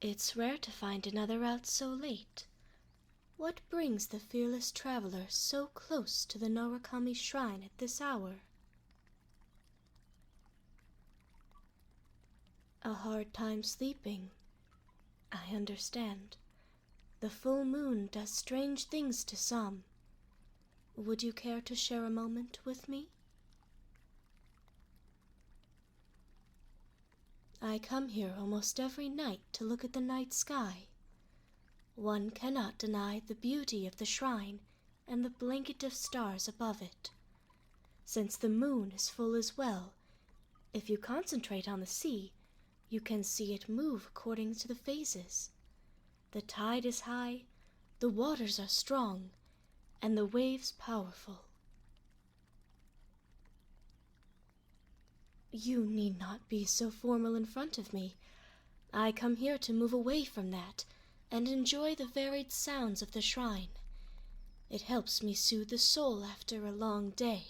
It's rare to find another out so late. What brings the fearless traveler so close to the Norakami shrine at this hour? A hard time sleeping. I understand. The full moon does strange things to some. Would you care to share a moment with me? I come here almost every night to look at the night sky. One cannot deny the beauty of the shrine and the blanket of stars above it. Since the moon is full as well, if you concentrate on the sea, you can see it move according to the phases. The tide is high, the waters are strong, and the waves powerful. You need not be so formal in front of me. I come here to move away from that and enjoy the varied sounds of the shrine. It helps me soothe the soul after a long day.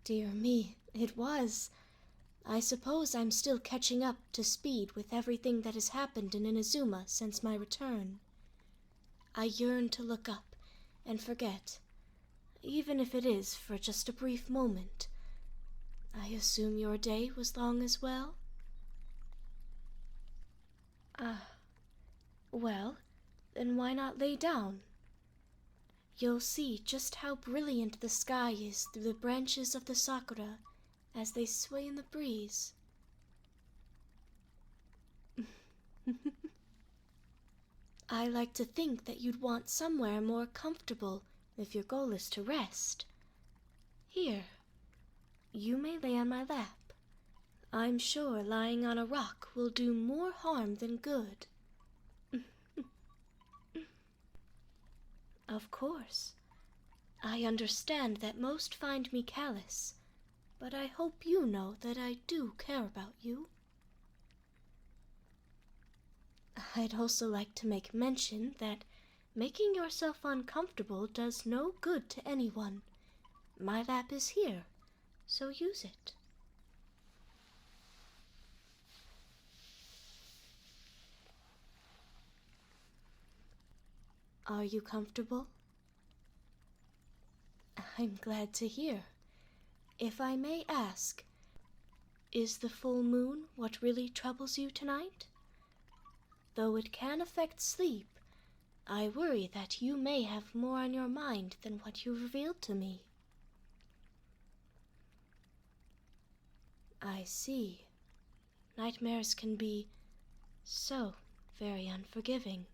Dear me, it was. I suppose I'm still catching up to speed with everything that has happened in Inazuma since my return. I yearn to look up and forget, even if it is for just a brief moment. I assume your day was long as well? Well, then why not lay down? You'll see just how brilliant the sky is through the branches of the sakura as they sway in the breeze. I like to think that you'd want somewhere more comfortable if your goal is to rest. Here, you may lay on my lap. I'm sure lying on a rock will do more harm than good. Of course. I understand that most find me callous, but I hope you know that I do care about you. I'd also like to make mention that making yourself uncomfortable does no good to anyone. My lap is here, so use it. Are you comfortable? I'm glad to hear. If I may ask, is the full moon what really troubles you tonight? Though it can affect sleep, I worry that you may have more on your mind than what you revealed to me. I see. Nightmares can be so very unforgiving.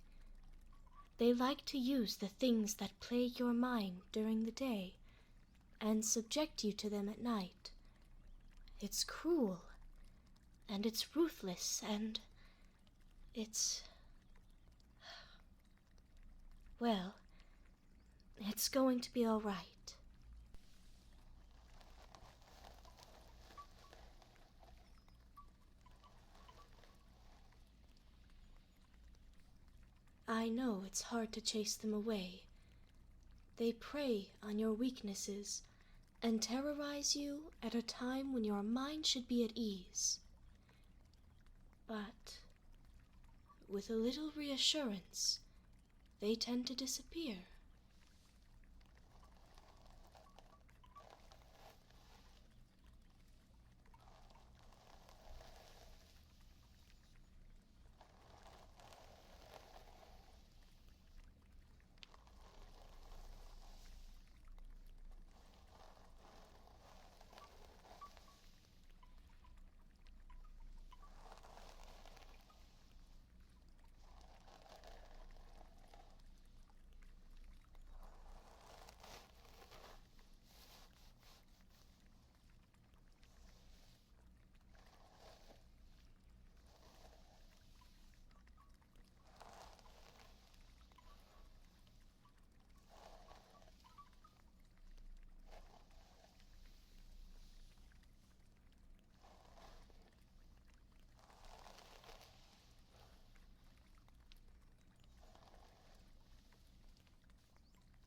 They like to use the things that plague your mind during the day and subject you to them at night. It's cruel, and it's ruthless, and it's... well, it's going to be all right. I know it's hard to chase them away. They prey on your weaknesses and terrorize you at a time when your mind should be at ease. But with a little reassurance, they tend to disappear.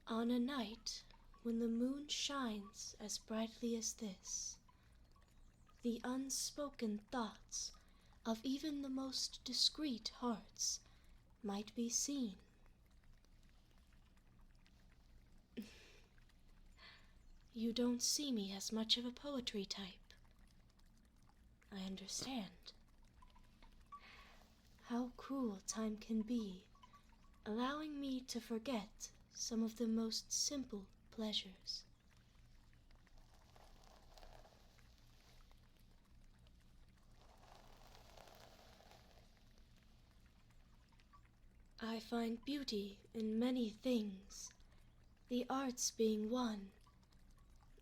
On a night when the moon shines as brightly as this, the unspoken thoughts of even the most discreet hearts might be seen. You don't see me as much of a poetry type. I understand. How cruel time can be, allowing me to forget some of the most simple pleasures. I find beauty in many things, the arts being one.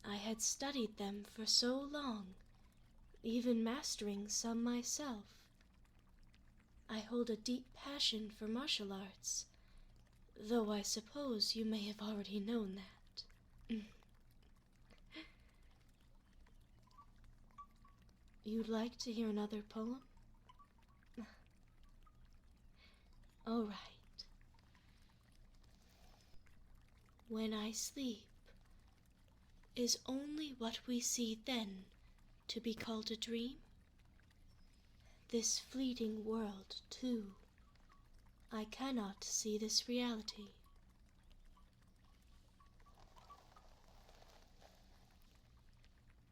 I had studied them for so long, even mastering some myself. I hold a deep passion for martial arts, though I suppose you may have already known that. You'd like to hear another poem? All right. When I sleep, is only what we see then to be called a dream? This fleeting world, too, I cannot see this reality.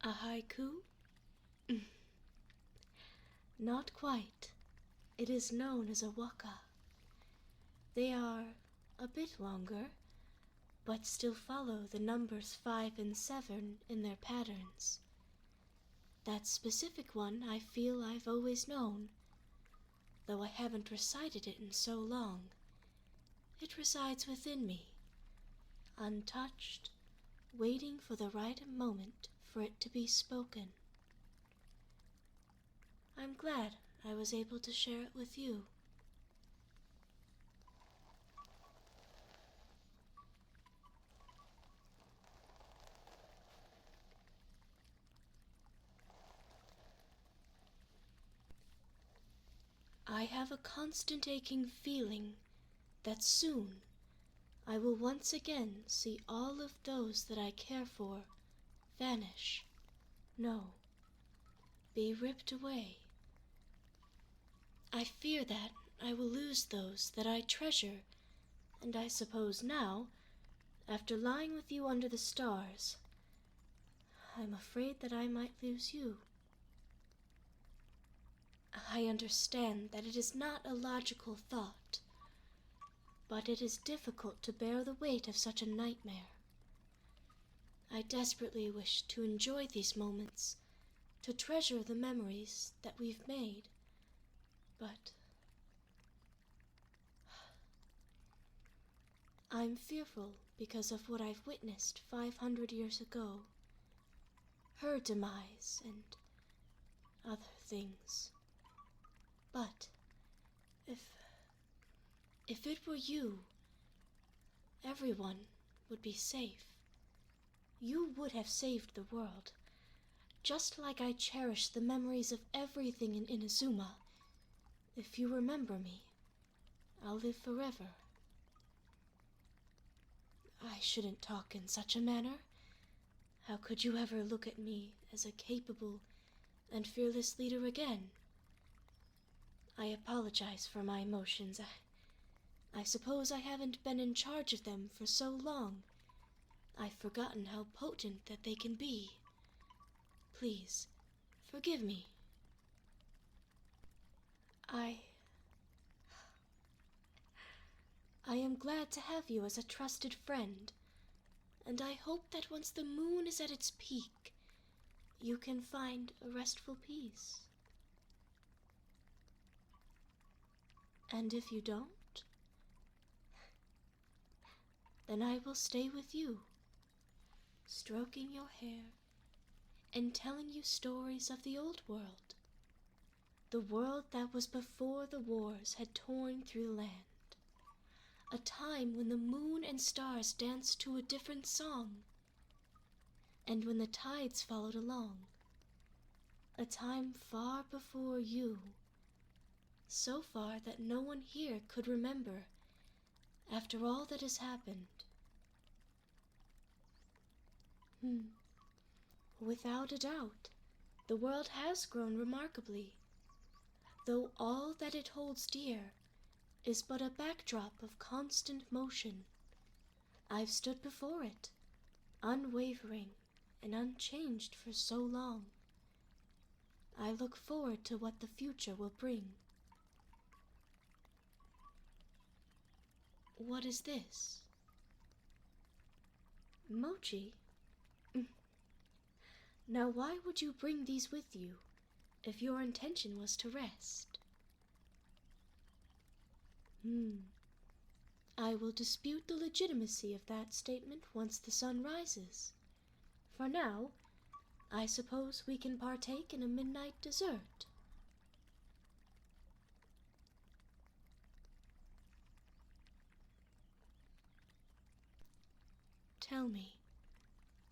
A haiku? Not quite. It is known as a waka. They are a bit longer, but still follow the numbers 5 and 7 in their patterns. That specific one I feel I've always known, though I haven't recited it in so long. It resides within me, untouched, waiting for the right moment for it to be spoken. I'm glad I was able to share it with you. I have a constant aching feeling that soon I will once again see all of those that I care for vanish. No, be ripped away. I fear that I will lose those that I treasure, and I suppose now, after lying with you under the stars, I'm afraid that I might lose you. I understand that it is not a logical thought, but it is difficult to bear the weight of such a nightmare. I desperately wish to enjoy these moments, to treasure the memories that we've made, but I'm fearful because of what I've witnessed 500 years ago, her demise and other things. But if it were you, everyone would be safe. You would have saved the world, just like I cherish the memories of everything in Inazuma. If you remember me, I'll live forever. I shouldn't talk in such a manner. How could you ever look at me as a capable and fearless leader again? I apologize for my emotions. I suppose I haven't been in charge of them for so long. I've forgotten how potent that they can be. Please, forgive me. I am glad to have you as a trusted friend, and I hope that once the moon is at its peak, you can find a restful peace. And if you don't, then I will stay with you, stroking your hair and telling you stories of the old world, the world that was before the wars had torn through the land, a time when the moon and stars danced to a different song, and when the tides followed along, a time far before you, so far that no one here could remember after all that has happened. Without a doubt, the world has grown remarkably. though all that it holds dear is but a backdrop of constant motion. I've stood before it, unwavering and unchanged for so long. I look forward to what the future will bring. What is this? Mochi? Now why would you bring these with you if your intention was to rest? I will dispute the legitimacy of that statement once the sun rises. For now, I suppose we can partake in a midnight dessert. Tell me,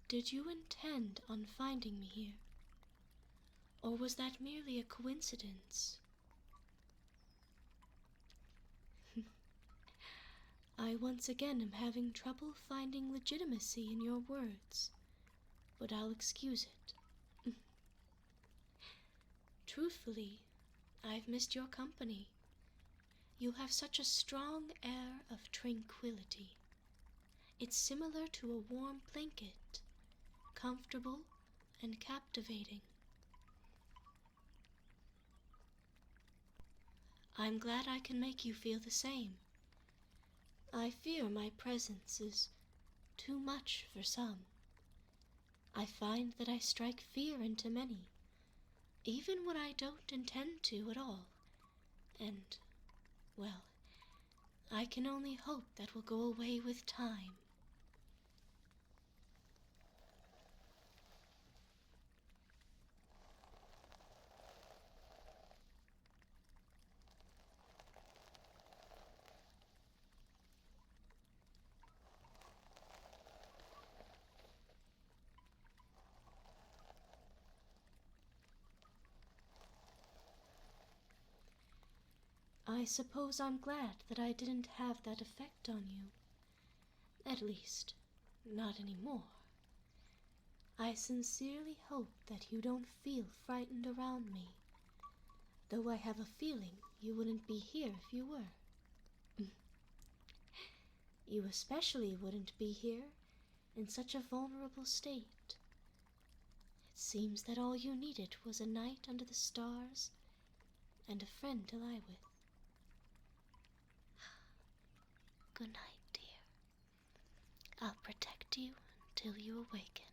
did you intend on finding me here? Or was that merely a coincidence? I once again am having trouble finding legitimacy in your words, but I'll excuse it. Truthfully, I've missed your company. You have such a strong air of tranquility. It's similar to a warm blanket, comfortable and captivating. I'm glad I can make you feel the same. I fear my presence is too much for some. I find that I strike fear into many, even when I don't intend to at all. And, well, I can only hope that will go away with time. I suppose I'm glad that I didn't have that effect on you. At least, not anymore. I sincerely hope that you don't feel frightened around me, though I have a feeling you wouldn't be here if you were. You especially wouldn't be here in such a vulnerable state. It seems that all you needed was a night under the stars and a friend to lie with. Good night, dear. I'll protect you until you awaken.